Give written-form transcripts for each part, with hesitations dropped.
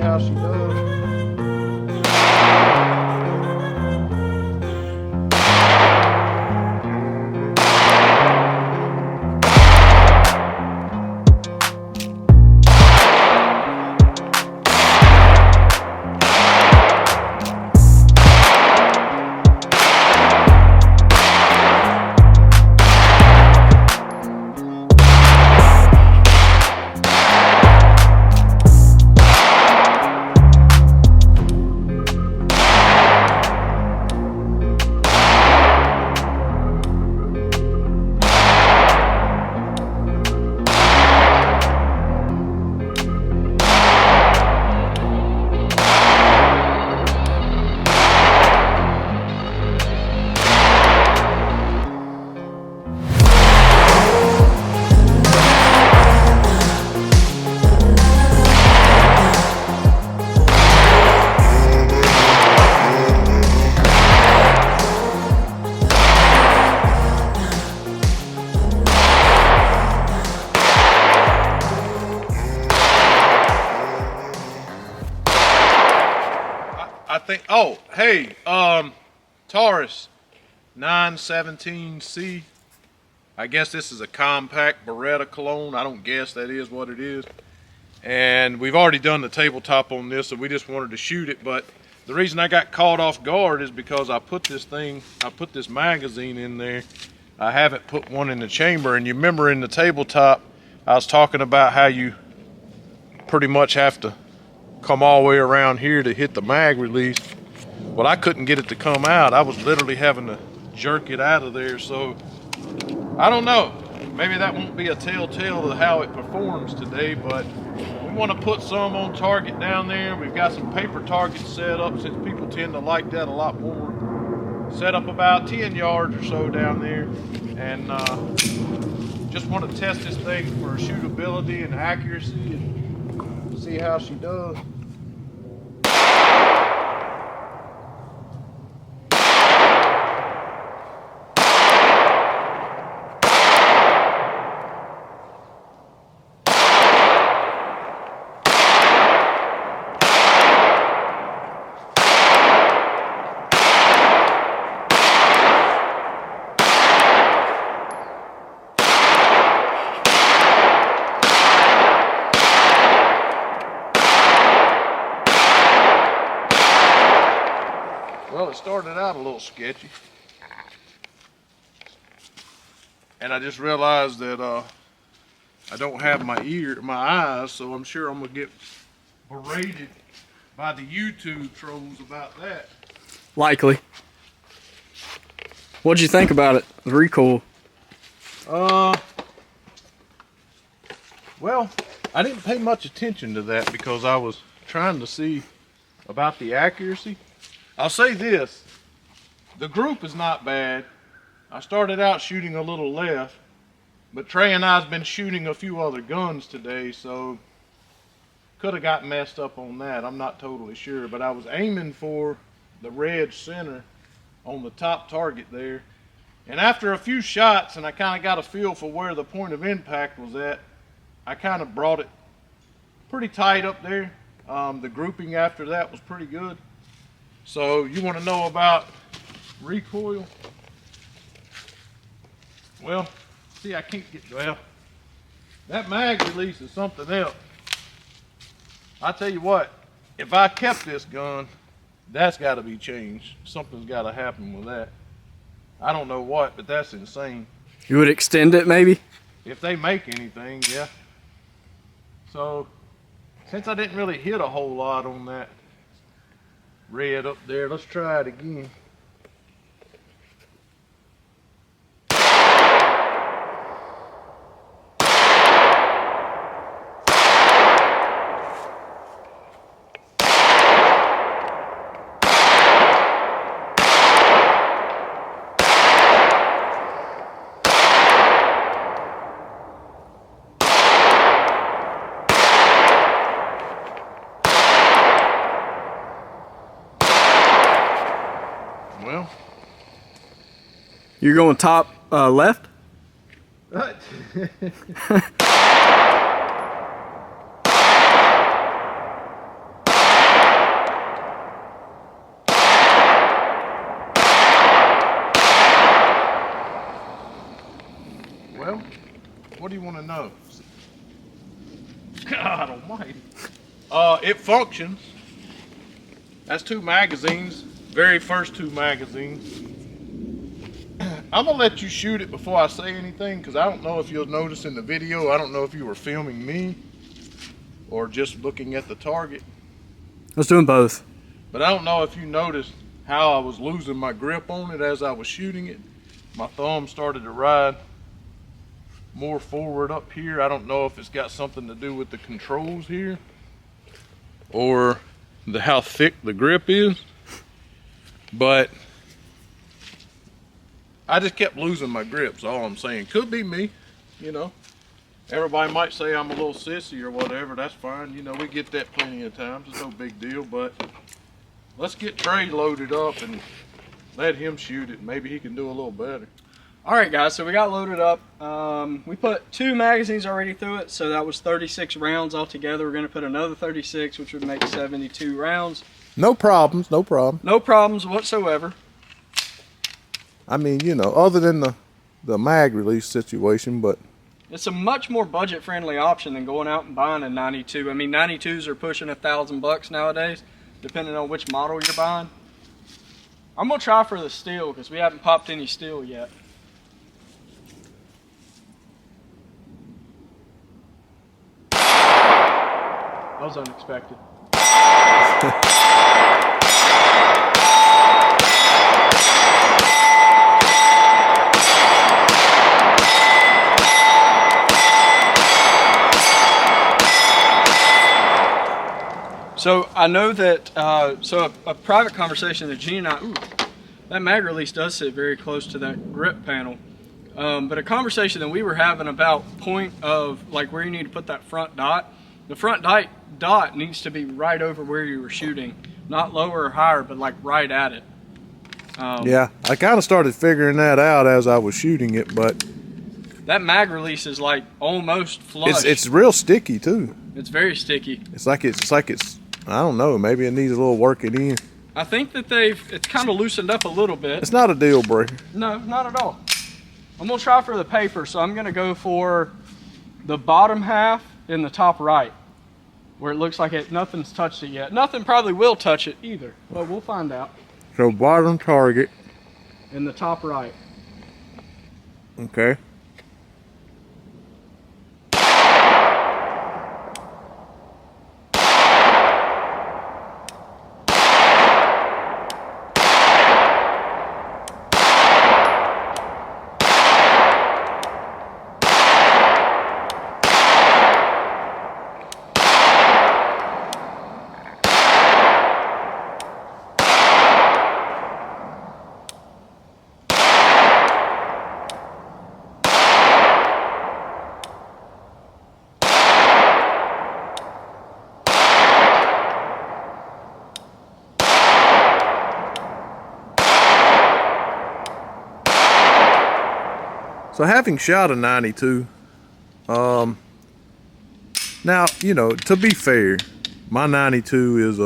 how she does. I think, oh, hey, Taurus 917C. I guess this is a compact Beretta clone. I don't guess that is what it is. And we've already done the tabletop on this, so we just wanted to shoot it. But the reason I got caught off guard is because I put this magazine in there. I haven't put one in the chamber. And you remember in the tabletop, I was talking about how you pretty much have to come all the way around here to hit the mag release. Well, I couldn't get it to come out. I was literally having to jerk it out of there. So I don't know, maybe that won't be a telltale of how it performs today, but we want to put some on target down there. We've got some paper targets set up since people tend to like that a lot more. Set up about 10 yards or so down there, and just want to test this thing for shootability and accuracy and see how she does. Well, it started out a little sketchy, and I just realized that I don't have my eyes, so I'm sure I'm gonna get berated by the YouTube trolls about that. Likely. What'd you think about it? The recoil? Well, I didn't pay much attention to that because I was trying to see about the accuracy. I'll say this, the group is not bad. I started out shooting a little left, but Trey and I's been shooting a few other guns today, so could have got messed up on that. I'm not totally sure, but I was aiming for the red center on the top target there. And after a few shots, and I kind of got a feel for where the point of impact was at, I kind of brought it pretty tight up there. The grouping after that was pretty good. So you want to know about recoil? Well, see, I can't get, well, that mag release is something else. I tell you what, if I kept this gun, that's got to be changed. Something's got to happen with that. I don't know what, but that's insane. You would extend it maybe? If they make anything, yeah. So, since I didn't really hit a whole lot on that red up there, let's try it again. Well, you're going top left? What do you want to know? God almighty. It functions. That's 2 magazines. Very first 2 magazines. I'm gonna let you shoot it before I say anything, because I don't know if you'll notice in the video, I don't know if you were filming me or just looking at the target. I was doing both. But I don't know if you noticed how I was losing my grip on it as I was shooting it. My thumb started to ride more forward up here. I don't know if it's got something to do with the controls here or how thick the grip is, but I just kept losing my grips, all I'm saying. Could be me, you know. Everybody might say I'm a little sissy or whatever. That's fine. You know, we get that plenty of times. It's no big deal, but let's get Trey loaded up and let him shoot it. Maybe he can do a little better. All right, guys, so we got loaded up. We put 2 magazines already through it, so that was 36 rounds altogether. We're going to put another 36, which would make 72 rounds. No problems, no problem. No problems whatsoever. I mean, you know, other than the mag release situation, but It's a much more budget-friendly option than going out and buying a 92. I mean, 92s are pushing $1,000 nowadays, depending on which model you're buying. I'm gonna try for the steel because we haven't popped any steel yet. That was unexpected. So I know that, a private conversation that Gene and I, that mag release does sit very close to that grip panel. But a conversation that we were having about point of like where you need to put that front dot. The front dot needs to be right over where you were shooting, not lower or higher, but like right at it. yeah, I kind of started figuring that out as I was shooting it, but that mag release is like almost flush. it's real sticky too. It's very sticky. It's like it's I don't know, maybe it needs a little working in. I think that it's kind of loosened up a little bit. It's not a deal breaker. No, not at all. I'm gonna try for the paper, so I'm gonna go for the bottom half in the top right, where it looks like nothing's touched it yet. Nothing probably will touch it either, but we'll find out. So bottom target. In the top right. Okay. So having shot a 92, now, you know, to be fair, my 92 is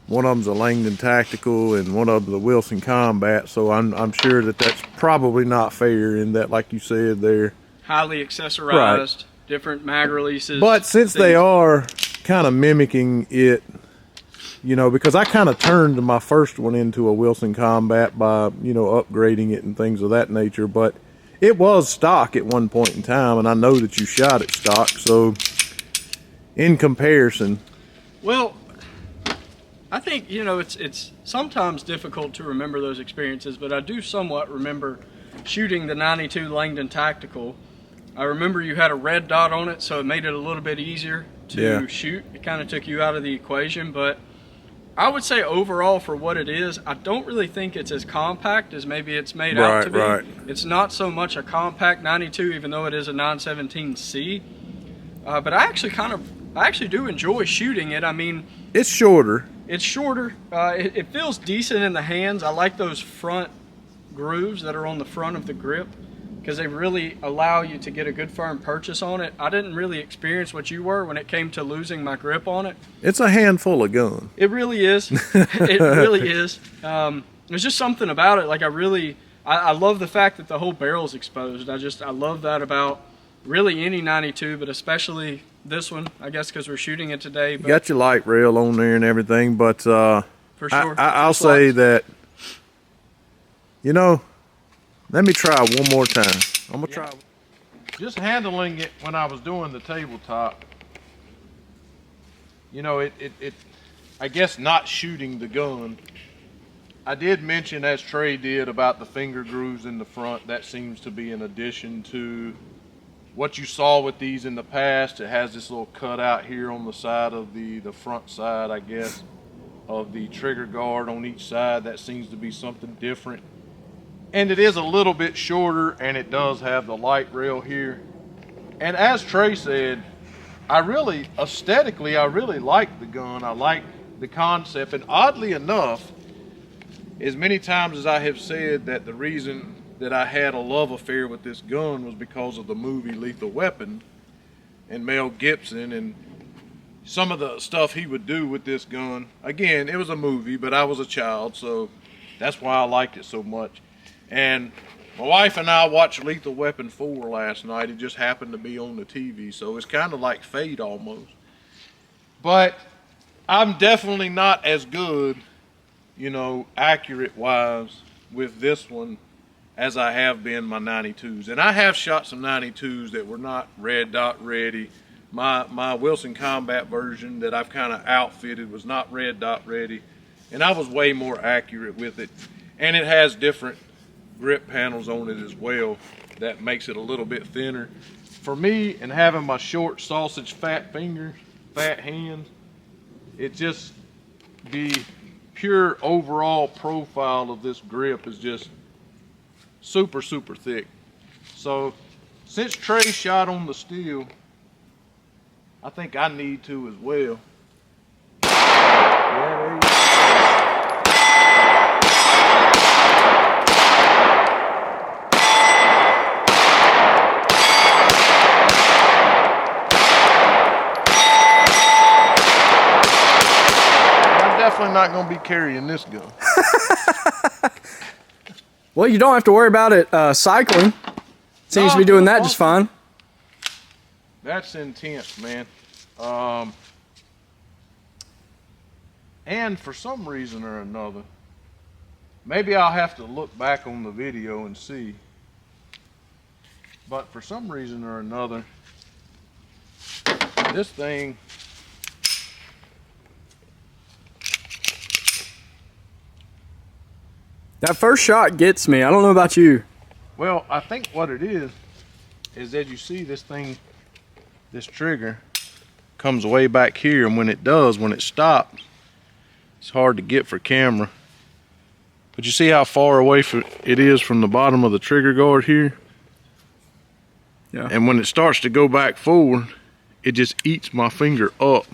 one of them's a Langdon Tactical and one of them's a Wilson Combat, so I'm sure that that's probably not fair in that, like you said, they're Highly accessorized, different mag releases. But since they are kind of mimicking it, you know, because I kind of turned my first one into a Wilson Combat by, you know, upgrading it and things of that nature, but it was stock at one point in time, and I know that you shot it stock, so in comparison. Well, I think, you know, it's sometimes difficult to remember those experiences, but I do somewhat remember shooting the 92 Langdon Tactical. I remember you had a red dot on it, so it made it a little bit easier to shoot. It kind of took you out of the equation, but I would say overall for what it is, I don't really think it's as compact as maybe it's made out to be. Right. It's not so much a compact 92, even though it is a 917C. But I actually do enjoy shooting it. I mean, It's shorter. it's shorter. It feels decent in the hands. I like those front grooves that are on the front of the grip, because they really allow you to get a good firm purchase on it. I didn't really experience what you were when it came to losing my grip on it. It's a handful of gun. It really is. It really is. There's just something about it. Like I love the fact that the whole barrel's exposed. I love that about really any 92, but especially this one, I guess because we're shooting it today. But You got your light rail on there and everything, but for sure. I'll say that, you know, let me try one more time. I'm gonna try. Just handling it when I was doing the tabletop, you know, I guess not shooting the gun. I did mention, as Trey did, about the finger grooves in the front. That seems to be an addition to what you saw with these in the past. It has this little cutout here on the side of the front side, I guess, of the trigger guard on each side. That seems to be something different. And it is a little bit shorter, and it does have the light rail here. And as Trey said, aesthetically, I really like the gun. I like the concept. And oddly enough, as many times as I have said that the reason that I had a love affair with this gun was because of the movie Lethal Weapon and Mel Gibson and some of the stuff he would do with this gun. Again, it was a movie, but I was a child, so that's why I liked it so much. And my wife and I watched Lethal Weapon 4 last night. It just happened to be on the TV, so it's kind of like fate almost. But I'm definitely not as good, you know, accurate-wise with this one as I have been my 92s. And I have shot some 92s that were not red dot ready. My Wilson Combat version that I've kind of outfitted was not red dot ready. And I was way more accurate with it. And it has different grip panels on it as well. That makes it a little bit thinner. For me, and having my short sausage fat fingers, fat hands, it just, the pure overall profile of this grip is just super, super thick. So since Trey shot on the steel, I think I need to as well. Yeah, there you go. I'm definitely not going to be carrying this gun. Well, you don't have to worry about it cycling. Seems to be doing that just fine. That's intense, man. And for some reason or another, maybe I'll have to look back on the video and see. But for some reason or another, this thing, That first shot gets me. I don't know about you. well, I think what it is that you see this thing, this trigger comes way back here, and when it stops, it's hard to get for camera. But you see how far away it is from the bottom of the trigger guard here? Yeah. And when it starts to go back forward, it just eats my finger up.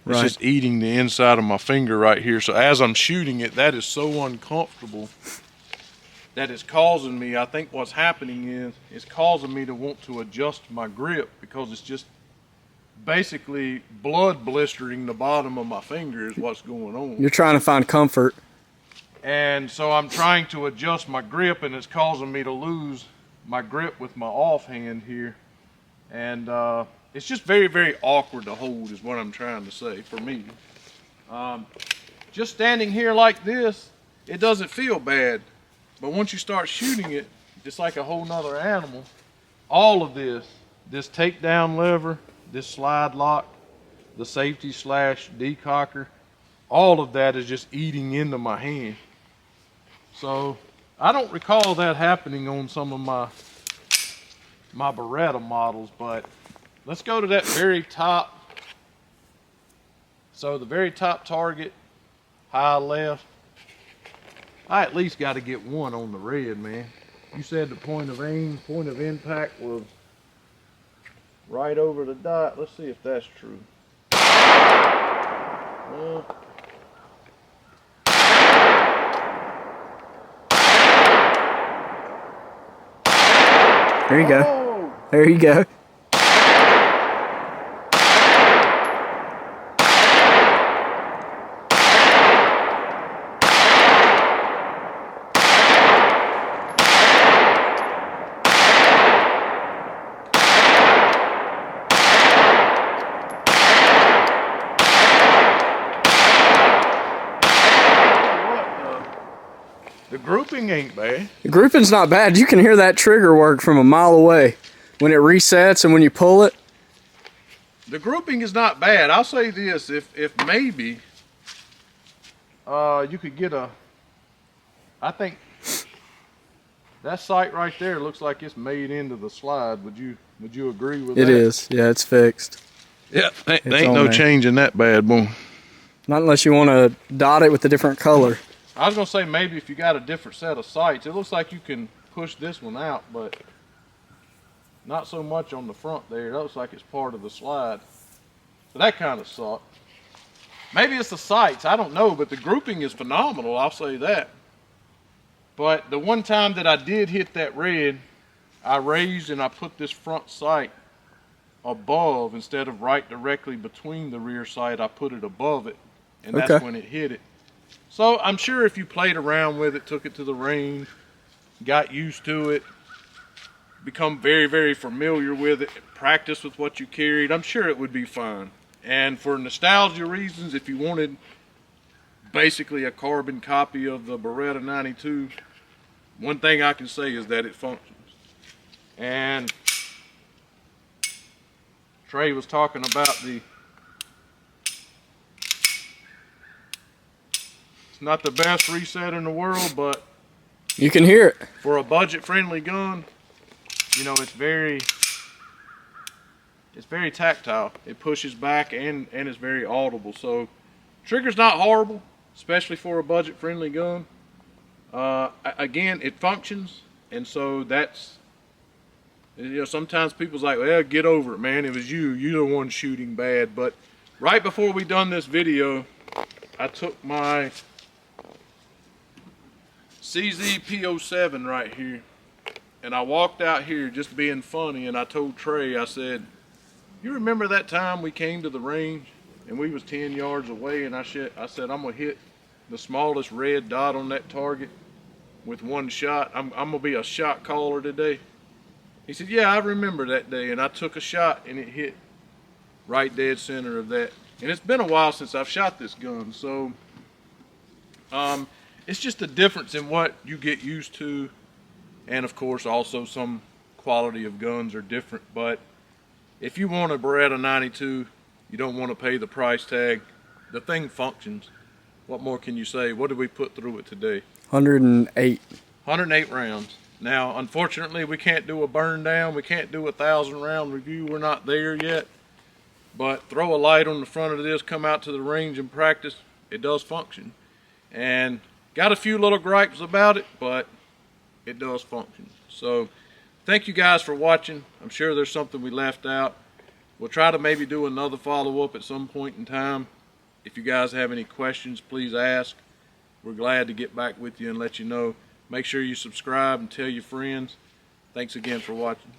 It's Right. just eating the inside of my finger right here. So as I'm shooting it, that is so uncomfortable that it's causing me, I think what's happening is, it's causing me to want to adjust my grip, because it's just basically blood blistering the bottom of my finger is what's going on. You're trying to find comfort. And so I'm trying to adjust my grip, and it's causing me to lose my grip with my offhand here. And it's just very, very awkward to hold is what I'm trying to say for me. Just standing here like this, it doesn't feel bad. But once you start shooting it, it's like a whole nother animal. All of this takedown lever, this slide lock, the safety slash decocker, all of that is just eating into my hand. So I don't recall that happening on some of my Beretta models, but let's go to that very top. So the very top target, high left. I at least got to get one on the red, man. You said the point of aim, point of impact was right over the dot. Let's see if that's true. Well, There you go. oh, There you go. The grouping ain't bad. The grouping's not bad. You can hear that trigger work from a mile away when it resets and when you pull it. The grouping is not bad. I'll say this, if maybe you could get I think that sight right there looks like it's made into the slide. Would you agree with that? It is. Yeah, it's fixed. Yeah, there ain't no changing that bad boy. Not unless you want to dot it with a different color. I was gonna say maybe if you got a different set of sights. It looks like you can push this one out, but not so much on the front there. That looks like it's part of the slide. So that kind of sucks. Maybe it's the sights, I don't know, but the grouping is phenomenal, I'll say that. But the one time that I did hit that red, I raised and I put this front sight above instead of right directly between the rear sight. I put it above it, and that's when it hit it. So I'm sure if you played around with it, took it to the range, got used to it, become very, very familiar with it, practice with what you carried, I'm sure it would be fine. And for nostalgia reasons, if you wanted basically a carbon copy of the Beretta 92, one thing I can say is that it functions. And Trey was talking about it's not the best reset in the world, but you can hear it. For a budget-friendly gun, you know, it's very tactile. It pushes back and it's very audible. So trigger's not horrible, especially for a budget-friendly gun. Again, it functions, and so that's, you know, sometimes people's like, well, get over it, man. It was you're the one shooting bad. But right before we done this video, I took my CZ P07 right here, and I walked out here just being funny, and I told Trey, I said, you remember that time we came to the range and we was 10 yards away, and I said I'm gonna hit the smallest red dot on that target with one shot. I'm gonna be a shot caller today. He said, yeah, I remember that day, and I took a shot and it hit right dead center of that. And it's been a while since I've shot this gun, so it's just a difference in what you get used to, and of course also some quality of guns are different. But if you want a Beretta 92, you don't want to pay the price tag. The thing functions. What more can you say? What did we put through it today? 108. 108 rounds. Now, unfortunately, we can't do a burn down. We can't do a 1,000 round review. We're not there yet. But throw a light on the front of this, come out to the range and practice. It does function. And got a few little gripes about it, but it does function. So thank you guys for watching. I'm sure there's something we left out. We'll try to maybe do another follow-up at some point in time. If you guys have any questions, please ask. We're glad to get back with you and let you know. Make sure you subscribe and tell your friends. Thanks again for watching.